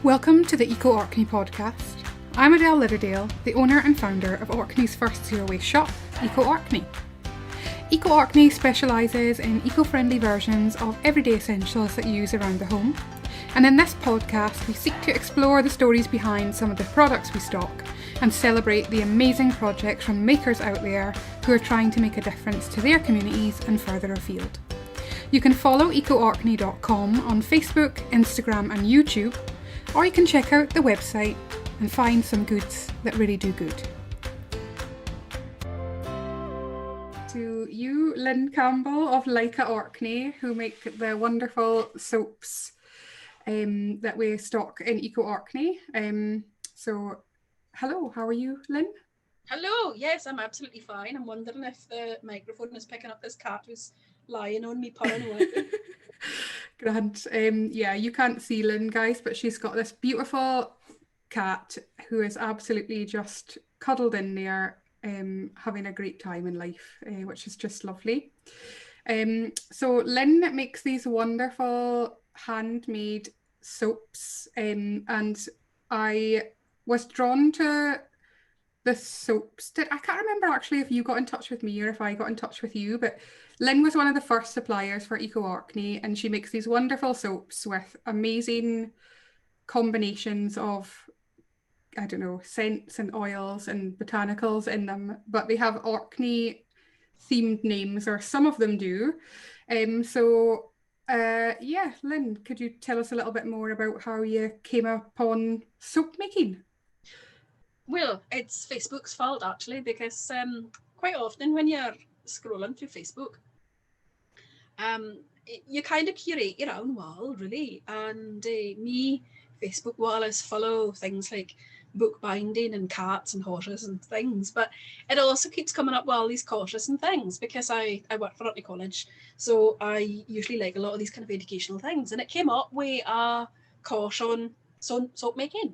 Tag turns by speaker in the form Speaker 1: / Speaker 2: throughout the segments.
Speaker 1: Welcome to the Eco Orkney podcast. I'm Adele Lidderdale, the owner and founder of Orkney's first zero waste shop, Eco Orkney. Eco Orkney specialises in eco-friendly versions of everyday essentials that you use around the home. And in this podcast, we seek to explore the stories behind some of the products we stock and celebrate the amazing projects from makers out there who are trying to make a difference to their communities and further afield. You can follow ecoorkney.com on Facebook, Instagram and YouTube, or you can check out the website and find some goods that really do good. To you, Lynn Campbell of Lyca Orkney, who make the wonderful soaps that we stock in Eco Orkney. So, hello, how are you, Lynn?
Speaker 2: Hello, yes, I'm absolutely fine. I'm wondering if the microphone is picking up this cat who's lying on me, purring away.
Speaker 1: Grand. Yeah, you can't see Lynn, guys, but she's got this beautiful cat who is absolutely just cuddled in there, having a great time in life, which is just lovely. So Lynn makes these wonderful handmade soaps, and I was drawn to the soaps. I can't remember actually if you got in touch with me or if I got in touch with you, but Lynn was one of the first suppliers for Eco Orkney, and she makes these wonderful soaps with amazing combinations of, I don't know, scents and oils and botanicals in them, but they have Orkney themed names, or some of them do. Yeah, Lynn, could you tell us a little bit more about how you came upon soap making?
Speaker 2: Well, it's Facebook's fault actually, because quite often when you're scrolling through Facebook, you kind of curate your own wall, really. And me Facebook wall is full of things like bookbinding and cats and horses and things, but it also keeps coming up with all these courses and things because I work for Orkney College, so I usually like a lot of these kind of educational things, and it came up with a course on soap making.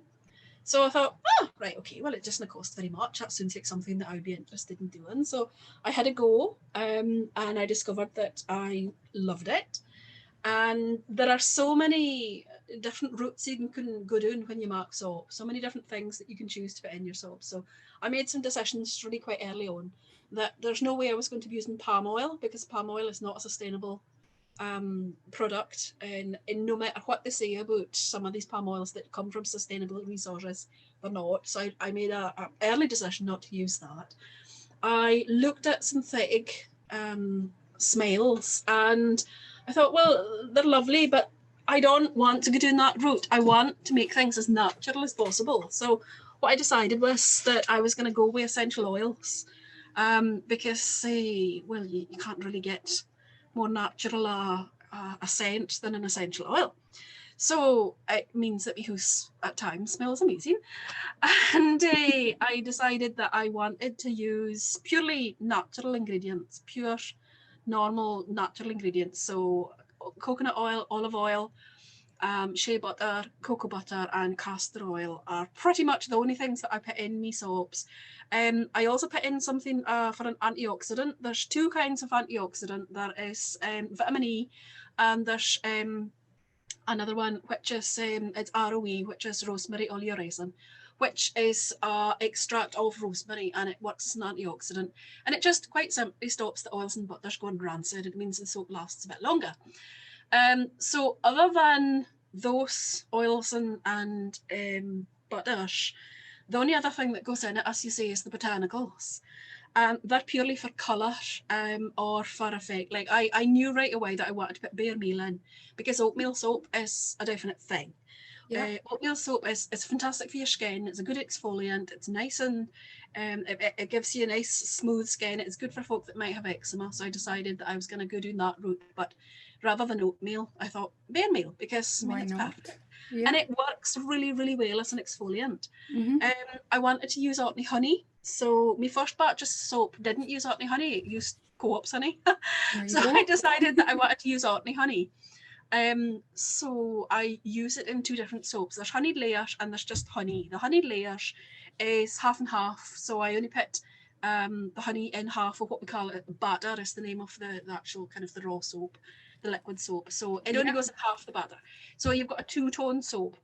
Speaker 2: So I thought, right, okay, well, it doesn't cost very much. That sounds like something that I would be interested in doing. So I had a go, and I discovered that I loved it. And there are so many different routes you can go down when you make soap, so many different things that you can choose to put in your soap. So I made some decisions really quite early on that there's no way I was going to be using palm oil, because palm oil is not a sustainable product, and no matter what they say about some of these palm oils that come from sustainable resources, they're not. So I made an early decision not to use that. I looked at synthetic smells, and I thought, well, they're lovely, but I don't want to go down that route. I want to make things as natural as possible. So what I decided was that I was going to go with essential oils, because well, you can't really get more natural a scent than an essential oil. So it means that my house at times smells amazing. And I decided that I wanted to use purely natural ingredients, pure, normal, natural ingredients. So coconut oil, olive oil, shea butter, cocoa butter and castor oil are pretty much the only things that I put in my soaps. I also put in something for an antioxidant. There's two kinds of antioxidant. There is vitamin E, and there's another one which is it's ROE, which is rosemary oleoresin, which is extract of rosemary, and it works as an antioxidant, and it just quite simply stops the oils and butters going rancid. It means the soap lasts a bit longer. So other than those oils and butters, the only other thing that goes in it, as you say, is the botanicals. They're purely for colour or for effect. Like I knew right away that I wanted to put bare meal in, because oatmeal soap is a definite thing. Yeah. Oatmeal soap is fantastic for your skin. It's a good exfoliant. It's nice, and it gives you a nice smooth skin. It's good for folk that might have eczema. So I decided that I was going to go down that route, but rather than oatmeal, I thought bare meal, because
Speaker 1: Why
Speaker 2: it's
Speaker 1: not?
Speaker 2: perfect.
Speaker 1: Yeah.
Speaker 2: And it works really, really well as an exfoliant.
Speaker 1: Mm-hmm.
Speaker 2: I wanted to use Orkney honey. So my first batch of soap didn't use Orkney honey, it used Co-op's honey. So I decided that I wanted to use Orkney honey. So I use it in two different soaps. There's honeyed layers and there's just honey. The honeyed layers is half and half. So I only put the honey in half of what we call it batter, is the name of the actual kind of the raw soap, the liquid soap. So it only goes in half the batter. So you've got a two-tone soap.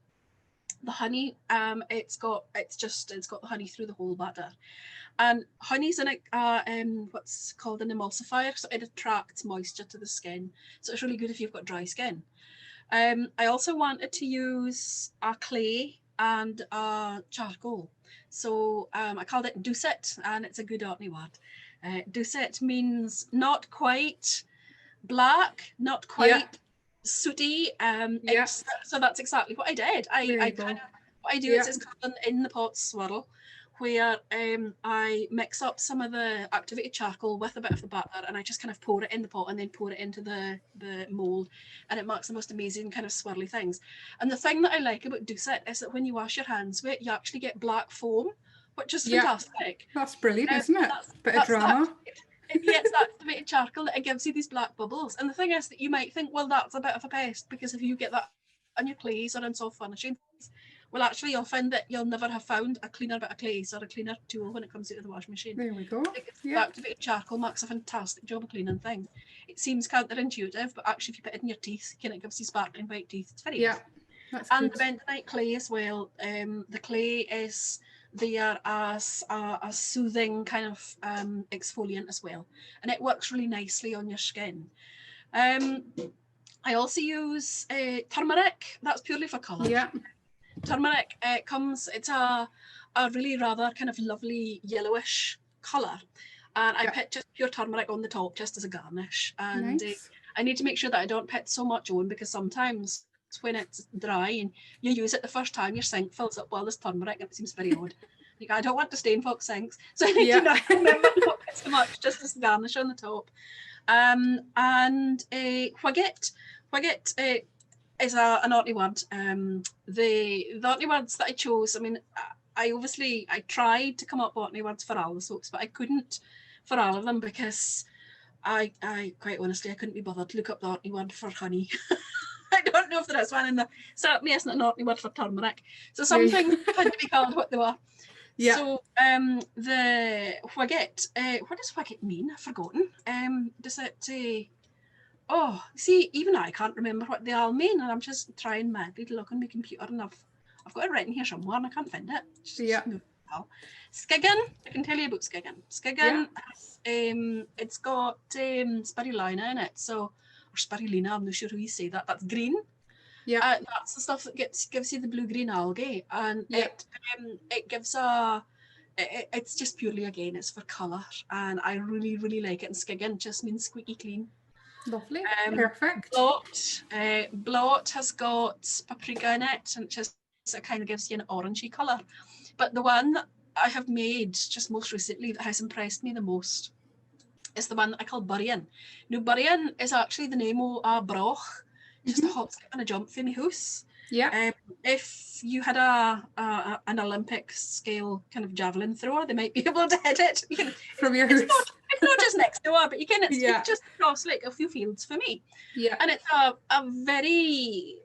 Speaker 2: the honey, it's got the honey through the whole batter. And honey's in what's called an emulsifier, so it attracts moisture to the skin. So it's really good if you've got dry skin. I also wanted to use a clay and a charcoal. So I called it Doucet, and it's a good Orkney word. Doucet means not quite black, not quite sooty. So that's exactly what I did. What I do is it's called in the pot swirl, where I mix up some of the activated charcoal with a bit of the batter, and I just kind of pour it in the pot and then pour it into the mould, and it makes the most amazing kind of swirly things. And the thing that I like about Doucet is that when you wash your hands with it, you actually get black foam, which is fantastic.
Speaker 1: That's brilliant, isn't it? Bit of drama.
Speaker 2: It's that activated charcoal that it gives you these black bubbles. And the thing is that you might think, well, that's a bit of a pest, because if you get that on your clays or on soft furnishings, well, actually, you'll find that you'll never have found a cleaner bit of clays or a cleaner tool when it comes out of the washing machine.
Speaker 1: There we go.
Speaker 2: Activated charcoal makes a fantastic job of cleaning things. It seems counterintuitive, but actually, if you put it in your teeth, it gives you sparkling white teeth. It's very good. And the bentonite clay as well. The clay is there as a soothing kind of exfoliant as well, and it works really nicely on your skin. I also use turmeric. That's purely for colour. Turmeric it's a really rather kind of lovely yellowish colour, and I put just pure turmeric on the top just as a garnish. And I need to make sure that I don't put so much on, because sometimes when it's dry and you use it the first time, your sink fills up with this turmeric and it seems very odd. Like, I don't want to stain folks' sinks, so I need to not remember not put so much, just as garnish on the top. And Huaget is an Orkney word. The Orkney words that I chose, I mean, I tried to come up with Orkney words for all the soaps, but I couldn't for all of them, because I quite honestly, I couldn't be bothered to look up the Orkney word for honey. I don't know if there is one in the, certainly isn't an Orkney word for turmeric. So some things had to be called what they were. So the Huaget, what does Huaget mean? I've forgotten. Does it say, oh, see, even I can't remember what they all mean, and I'm just trying madly to look on my computer, and I've got it written here somewhere and I can't find it. Skiggin, I can tell you about Skiggin. Skiggin, it's got spirulina in it, so, or spirulina, I'm not sure how you say that. That's green. That's the stuff that gives you the blue-green algae, and it gives it's just purely, again, it's for colour, and I really, really like it. And Skiggin just means squeaky clean.
Speaker 1: Lovely, perfect.
Speaker 2: Blot has got paprika in it, and it kind of gives you an orangey colour. But the one that I have made just most recently that has impressed me the most is the one that I call Burrion. Now, Burrion is actually the name of a broch, just a hop, skip and a jump for my house. If you had an Olympic scale kind of javelin thrower, they might be able to hit it.
Speaker 1: From your house.
Speaker 2: It's not just next door, but it's just across like a few fields for me. And it's a very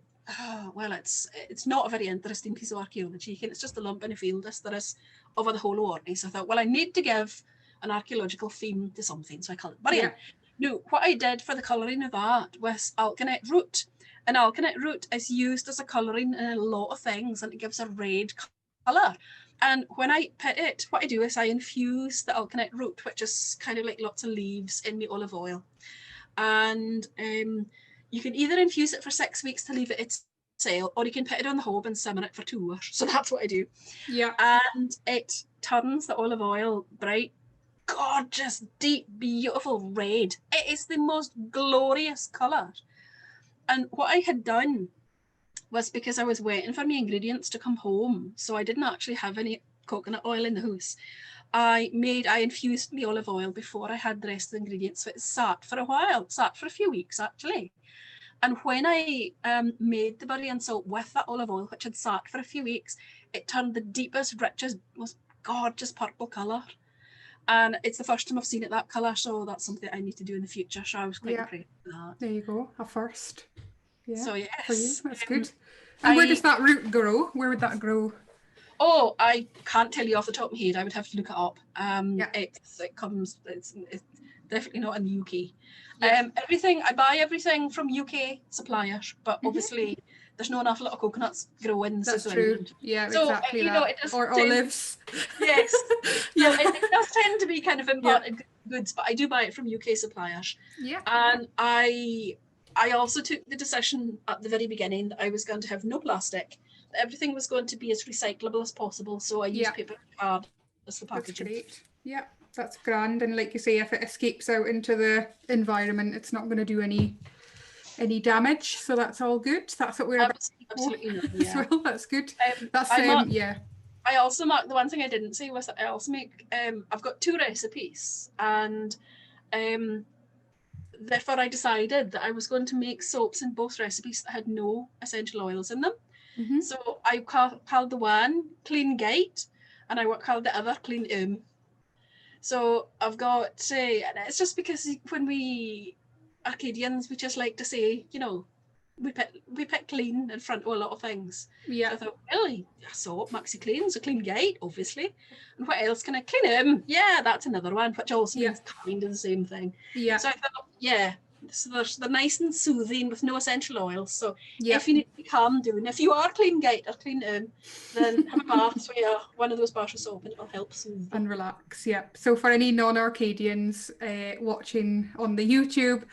Speaker 2: well, it's not a very interesting piece of archaeology. It's just a lump in a field as there is over the whole of Orkney. So I thought, well, I need to give an archaeological theme to something, so I call it Burrion. Now, what I did for the colouring of that was alkanet root. And alkanet root is used as a colouring in a lot of things, and it gives a red colour. And when I put it, what I do is I infuse the alkanet root, which is kind of like lots of leaves, in the olive oil. And you can either infuse it for 6 weeks to leave it its sail, or you can put it on the hob and simmer it for 2 hours. So that's what I do. And it turns the olive oil bright, gorgeous, deep, beautiful red. It is the most glorious colour. And what I had done was, because I was waiting for my ingredients to come home, so I didn't actually have any coconut oil in the house, I infused my olive oil before I had the rest of the ingredients. So it sat for a while, sat for a few weeks actually. And when I made the Burrion salt with that olive oil, which had sat for a few weeks, it turned the deepest, richest, most gorgeous purple colour. And it's the first time I've seen it that colour, so that's something I need to do in the future. So I was quite impressed with that.
Speaker 1: There you go, a first.
Speaker 2: So yes,
Speaker 1: for you, that's good. And where does that root grow? Where would that grow?
Speaker 2: Oh, I can't tell you off the top of my head. I would have to look it up. definitely not in the UK.
Speaker 1: Yeah.
Speaker 2: I buy everything from UK suppliers, but obviously there's not enough little coconuts growing in the south
Speaker 1: That's
Speaker 2: of
Speaker 1: true.
Speaker 2: England.
Speaker 1: Yeah,
Speaker 2: So,
Speaker 1: exactly
Speaker 2: you know,
Speaker 1: that.
Speaker 2: it does
Speaker 1: Or
Speaker 2: tend,
Speaker 1: olives.
Speaker 2: yes.
Speaker 1: Yeah.
Speaker 2: So it does tend to be kind of
Speaker 1: Yeah.
Speaker 2: imported goods, but I do buy it from UK suppliers.
Speaker 1: Yeah.
Speaker 2: And I also took the decision at the very beginning that I was going to have no plastic, that everything was going to be as recyclable as possible. So I use
Speaker 1: Yeah.
Speaker 2: paper card as the
Speaker 1: That's
Speaker 2: packaging.
Speaker 1: great. Yeah, that's grand. And like you say, if it escapes out into the environment, it's not going to do any damage. So that's all good. That's what we're about
Speaker 2: Absolutely not.
Speaker 1: as
Speaker 2: Yeah.
Speaker 1: well. That's good. That's yeah.
Speaker 2: I also mark, the one thing I didn't say was that I also make, I've got 2 recipes, and therefore I decided that I was going to make soaps in both recipes that had no essential oils in them. So I called the one Clean Gate, and I called the other Clean So I've got, and it's just because when we Arcadians, we just like to say, you know, we put clean in front of a lot of things.
Speaker 1: Yeah.
Speaker 2: So I thought, really, soap, Maxi Clean, so Clean Gate, obviously. And what else can I clean? Yeah, that's another one, which also means kind of the same thing.
Speaker 1: Yeah.
Speaker 2: So I thought, yeah, so they're nice and soothing with no essential oils. So
Speaker 1: Yeah.
Speaker 2: if you need to be calm doing, if you are Clean Gate or Clean then have a bath with one of those bars of soap and it'll help soothe
Speaker 1: and relax. Yeah. So for any non-Arcadians watching on the YouTube,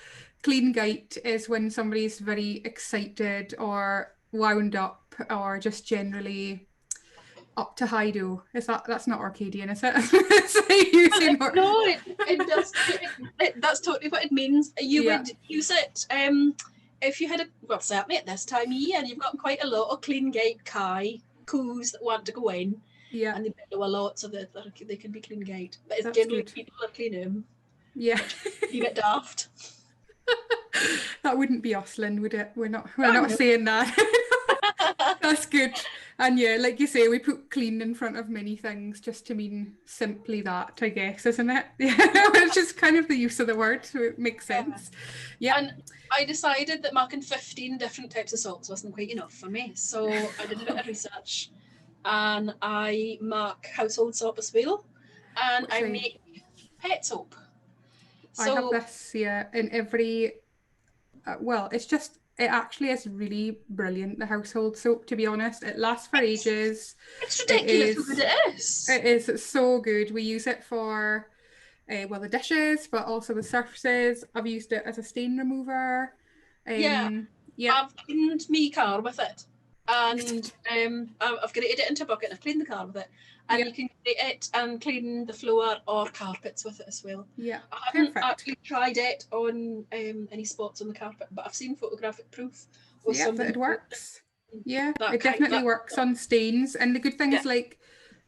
Speaker 1: Clean Gate is when somebody's very excited or wound up or just generally up to high-do. That's not Arcadian, is it?
Speaker 2: No, it does. That's totally what it means. You would use it if you had certainly at this time of year, and you've got quite a lot of Clean Gate coos that want to go in.
Speaker 1: Yeah.
Speaker 2: And they bellow a lot so that they can be Clean Gate. But it's
Speaker 1: That's
Speaker 2: generally
Speaker 1: good.
Speaker 2: people that clean them.
Speaker 1: Yeah.
Speaker 2: A bit daft.
Speaker 1: That wouldn't be us, Lynn, would it? We're not saying that. That's good. And yeah, like you say, we put clean in front of many things just to mean simply that, I guess, isn't it? Yeah, it's just kind of the use of the word, so it makes sense. Yeah.
Speaker 2: And I decided that marking 15 different types of soaps wasn't quite enough for me. So I did a bit of research, and I mark household soap as well, and I make pet soap.
Speaker 1: I have this, in every, it actually is really brilliant, the household soap, to be honest. It lasts for ages.
Speaker 2: It's ridiculous how good it is.
Speaker 1: It is. It's so good. We use it for, the dishes, but also the surfaces. I've used it as a stain remover.
Speaker 2: I've cleaned my car with it. And I've graded it into a bucket and I've cleaned the car with it. And you can grate it and clean the floor or carpets with it as well.
Speaker 1: Yeah,
Speaker 2: I haven't actually tried it on any spots on the carpet, but I've seen photographic proof of something.
Speaker 1: It works. Yeah, it definitely works on stains. And the good thing is, like,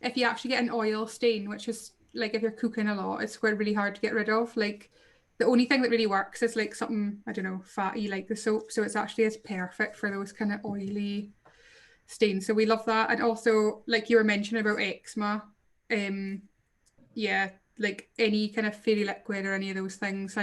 Speaker 1: if you actually get an oil stain, which is, like, if you're cooking a lot, it's really hard to get rid of. Like, the only thing that really works is, like, something, I don't know, fatty, like the soap. So it's actually as perfect for those kind of oily stains. So we love that. And also, like you were mentioning about eczema, like any kind of fairy liquid or any of those things,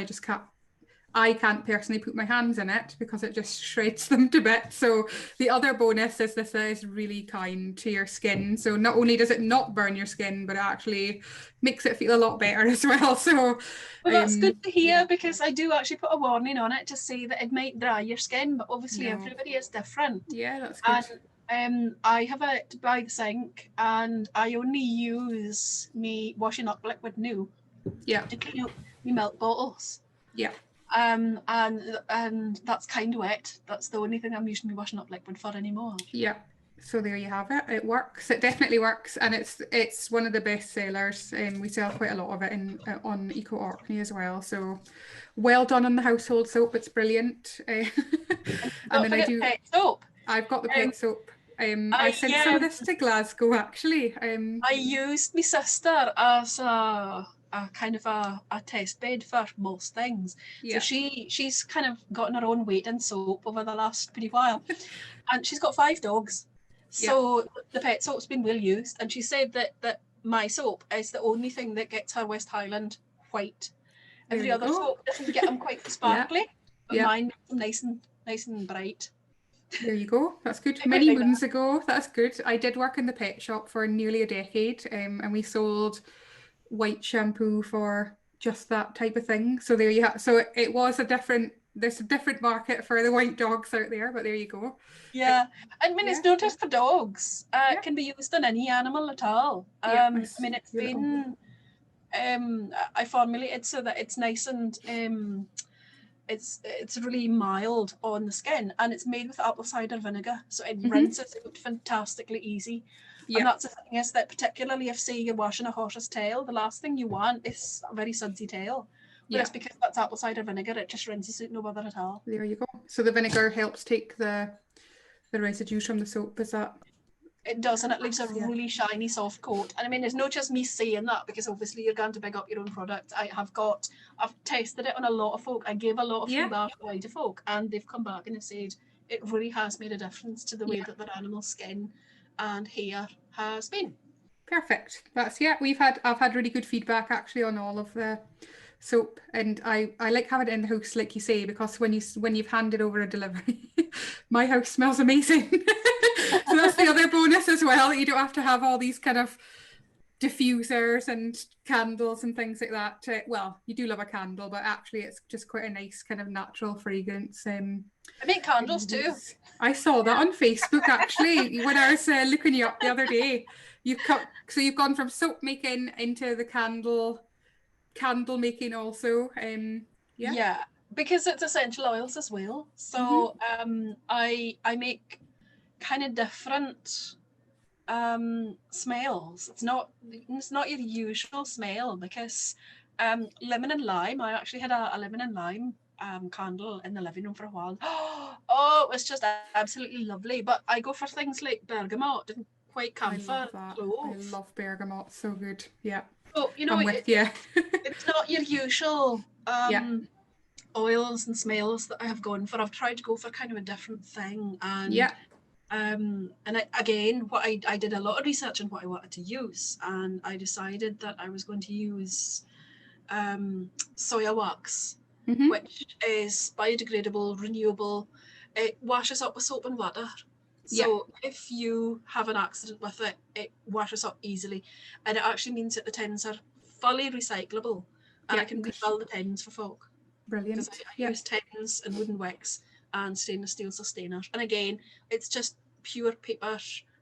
Speaker 1: I can't personally put my hands in it because it just shreds them to bits. So the other bonus is this is really kind to your skin. So not only does it not burn your skin, but it actually makes it feel a lot better as well. So
Speaker 2: that's good to hear, because I do actually put a warning on it to say that it might dry your skin, but obviously everybody is different.
Speaker 1: Yeah, that's good.
Speaker 2: And I have it by the sink, and I only use me washing up liquid now to clean up my milk bottles.
Speaker 1: Yeah.
Speaker 2: And that's kind of wet. That's the only thing I'm using my washing up liquid for anymore.
Speaker 1: Yeah. So there you have it. It works. It definitely works, and it's one of the best sellers. We sell quite a lot of it on Eco Orkney as well. So well done on the household soap. It's brilliant. And
Speaker 2: then I do pet soap.
Speaker 1: I've got the pet soap. I sent some of this to Glasgow, actually.
Speaker 2: I used my sister as a kind of a test bed for most things. So she's kind of gotten her own weight in soap over the last pretty while. And she's got 5 dogs. So the pet soap's been well used. And she said that my soap is the only thing that gets her West Highland white. Every other soap doesn't get them quite sparkly. But mine makes them nice and bright.
Speaker 1: There you go. That's good. Many moons ago. That's good. I did work in the pet shop for nearly a decade, and we sold white shampoo for just that type of thing. So there you have. So it was there's a different market for the white dogs out there, but there you go.
Speaker 2: Yeah, I mean,
Speaker 1: Yeah.
Speaker 2: it's not just for dogs.
Speaker 1: Yeah.
Speaker 2: It can be used on any animal at all.
Speaker 1: Yeah,
Speaker 2: I mean, it's been I formulated so that it's nice and it's really mild on the skin, and it's made with apple cider vinegar, so it rinses out fantastically easy. And that's the thing, is that particularly if, say, you're washing a horse's tail, the last thing you want is a very sudsy tail. Whereas because that's apple cider vinegar, it just rinses out no bother at all.
Speaker 1: There you go. So the vinegar helps take the residues from the soap, is that?
Speaker 2: It does, and it leaves a really shiny, soft coat. And I mean, it's not just me saying that, because obviously you're going to big up your own product. I've tested it on a lot of folk. I gave a lot of feedback away to folk, and they've come back and have said it really has made a difference to the way that their animal skin and hair has been.
Speaker 1: Perfect. I've had really good feedback actually on all of the soap, and I like having it in the house, like you say, because when you've handed over a delivery, my house smells amazing. So that's the other bonus as well, that you don't have to have all these kind of diffusers and candles and things like that. Well, you do love a candle, but actually it's just quite a nice kind of natural fragrance.
Speaker 2: I make candles too.
Speaker 1: I saw that on Facebook actually when I was looking you up the other day. You've gone from soap making into the candle making also.
Speaker 2: Yeah, because it's essential oils as well. So I make kind of different smells. It's not your usual smell, because lemon and lime, I actually had a lemon and lime candle in the living room for a while. Oh, it was just absolutely lovely. But I go for things like bergamot and white camphor, clove.
Speaker 1: I love bergamot, so good. Yeah.
Speaker 2: So,
Speaker 1: I'm with you.
Speaker 2: It's not your usual oils and smells that I have gone for. I've tried to go for kind of a different thing, and again, what I did a lot of research on what I wanted to use, and I decided that I was going to use soya wax, which is biodegradable, renewable. It washes up with soap and water. So if you have an accident with it, it washes up easily, and it actually means that the tins are fully recyclable, and I can refill the tins for folk.
Speaker 1: Brilliant.
Speaker 2: Because I use tins and wooden wicks and stainless steel sustainers. And again, it's just pure paper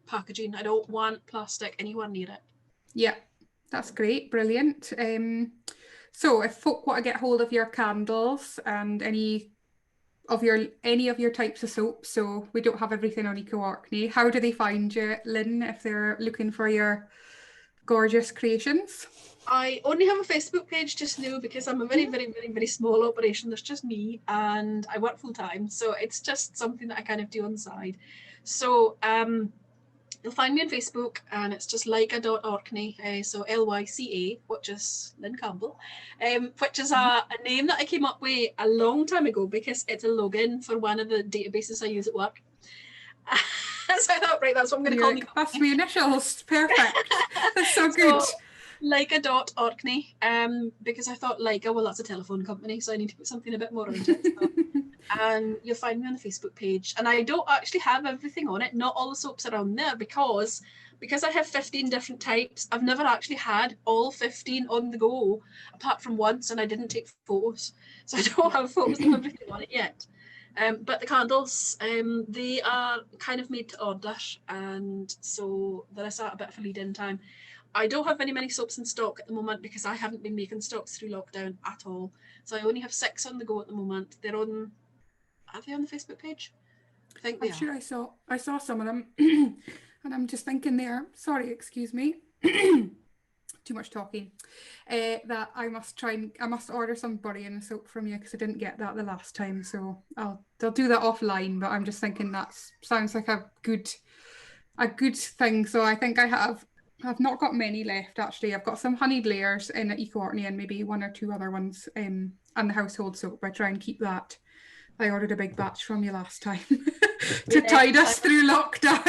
Speaker 2: packaging. I don't want plastic anywhere near it.
Speaker 1: Yeah, that's great. Brilliant. So if folk want to get hold of your candles and any of your types of soap, so we don't have everything on Eco Orkney, how do they find you, Lynn, if they're looking for your gorgeous creations?
Speaker 2: I only have a Facebook page just now, because I'm a very, very, very, very small operation. There's just me, and I work full time, so it's just something that I kind of do on the side. So you'll find me on Facebook, and it's just Lyca.Orkney, so Lyca, which is Lynn Campbell, which is a name that I came up with a long time ago, because it's a login for one of the databases I use at work. So I thought, right, that's what I'm going to call me.
Speaker 1: That's my initials. Perfect. That's so good.
Speaker 2: Lyca.Orkney, because I thought Lyca, well, that's a telephone company, so I need to put something a bit more around it. So, and you'll find me on the Facebook page, and I don't actually have everything on it. Not all the soaps are on there, because I have 15 different types. I've never actually had all 15 on the go, apart from once, and I didn't take photos, so I don't have photos of everything on it yet. But the candles, they are kind of made to order, and so there is a bit of a lead-in time. I don't have very many soaps in stock at the moment, because I haven't been making stocks through lockdown at all. So I only have 6 on the go at the moment. Are they on the Facebook page? I think they are.
Speaker 1: Sure, I saw some of them, and I'm just thinking there. Sorry, excuse me. Too much talking. That I must order some burying soap from you, because I didn't get that the last time. So they'll do that offline. But I'm just thinking that sounds like a good thing. So I think I've not got many left actually. I've got some honeyed layers in Eco Orkney, and maybe 1 or 2 other ones, and the household soap. I try and keep that. I ordered a big batch from you last time to tide us through lockdown.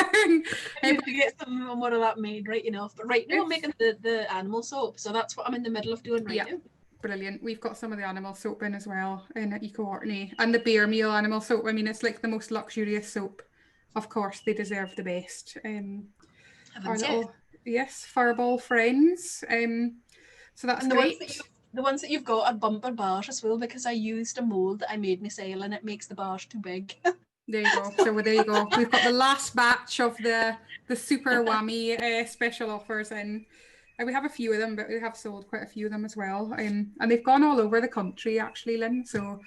Speaker 2: I need to get some more of that made right enough. But right now I'm making the animal soap, so that's what I'm in the middle of doing right now.
Speaker 1: Brilliant. We've got some of the animal soap in as well in Eco Orkney, and the bear meal animal soap. I mean, it's like the most luxurious soap. Of course, they deserve the best. Our little furball friends. So that's great.
Speaker 2: The ones that you've got are bumper bars as well, because I used a mould that I made myself and it makes the bars too big.
Speaker 1: There you go. So there you go. We've got the last batch of the super whammy special offers in. And we have a few of them, but we have sold quite a few of them as well. And they've gone all over the country, actually, Lynn. So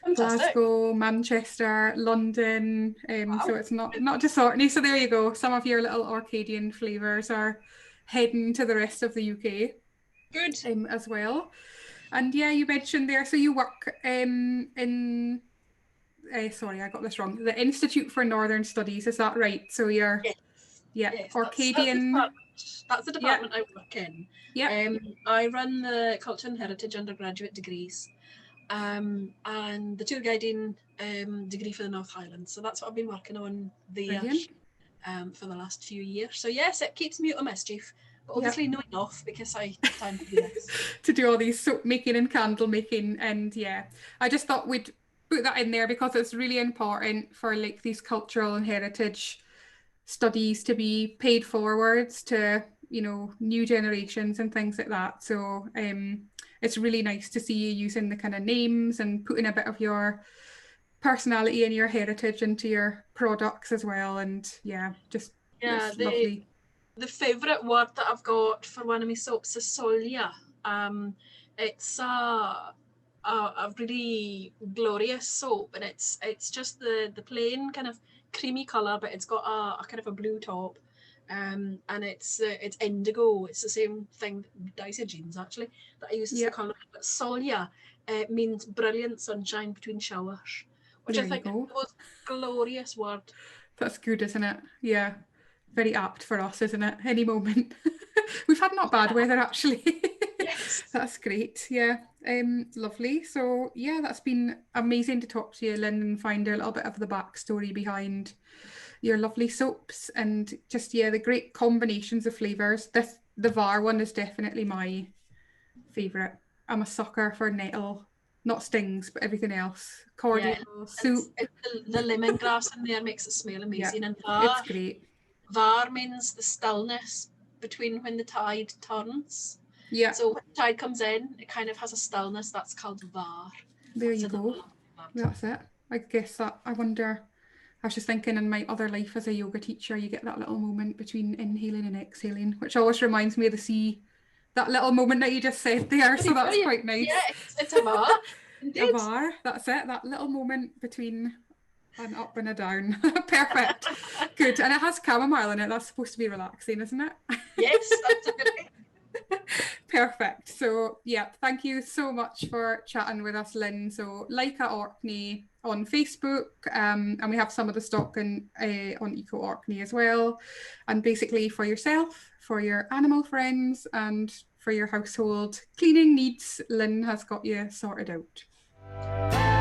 Speaker 2: Fantastic.
Speaker 1: Glasgow, Manchester, London.
Speaker 2: Wow.
Speaker 1: So it's not just Orkney. So there you go. Some of your little Orcadian flavours are heading to the rest of the UK
Speaker 2: Good.
Speaker 1: as well. And yeah, you mentioned there, so you work in, sorry, I got this wrong, the Institute for Northern Studies, is that right? So you're,
Speaker 2: Yes.
Speaker 1: yeah,
Speaker 2: Yes,
Speaker 1: Orcadian.
Speaker 2: that's the department I work in.
Speaker 1: Yeah.
Speaker 2: I run the Culture and Heritage undergraduate degrees, and the tour guiding degree for the North Highlands. So that's what I've been working on there for the last few years. So yes, it keeps me out of mischief, but obviously not enough, because I have time to do this.
Speaker 1: To do all these soap making and candle making, and yeah, I just thought we'd put that in there because it's really important for like these cultural and heritage studies to be paid forwards to, you know, new generations and things like that. So it's really nice to see you using the kind of names and putting a bit of your personality and your heritage into your products as well. And yeah, just it's lovely.
Speaker 2: The favourite word that I've got for one of my soaps is solia. It's a really glorious soap, and it's just the plain kind of creamy colour, but it's got a kind of a blue top, and it's indigo. It's the same thing, Dyson jeans actually, that I use as the colour. But solia means brilliant sunshine between showers, which I think is the most glorious word.
Speaker 1: That's good, isn't it? Yeah. Very apt for us, isn't it? Any moment. We've had not bad weather, actually.
Speaker 2: Yes.
Speaker 1: That's great. Yeah. Lovely. So yeah, that's been amazing to talk to you, Lynn, and find a little bit of the backstory behind your lovely soaps, and just the great combinations of flavours. The VAR one is definitely my favourite. I'm a sucker for nettle, not stings, but everything else. Cordial, soup.
Speaker 2: The lemongrass in there makes it smell amazing.
Speaker 1: Yeah,
Speaker 2: And
Speaker 1: it's great.
Speaker 2: var means the stillness between when the tide turns.
Speaker 1: Yeah.
Speaker 2: So when the tide comes in, it kind of has a stillness. That's called var.
Speaker 1: There you go. That's it. I guess that, I wonder, I was just thinking in my other life as a yoga teacher, you get that little moment between inhaling and exhaling, which always reminds me of the sea, that little moment that you just said there. So that's quite nice.
Speaker 2: Yeah, it's a var.
Speaker 1: A var, that's it. That little moment between an up and a down. Perfect. Good. And it has chamomile in it. That's supposed to be relaxing, isn't it?
Speaker 2: Yes, absolutely.
Speaker 1: Perfect. So yeah, thank you so much for chatting with us, Lynn. So Lyca Orkney on Facebook, and we have some of the stock on Eco Orkney as well. And basically for yourself, for your animal friends, and for your household cleaning needs, Lynn has got you sorted out.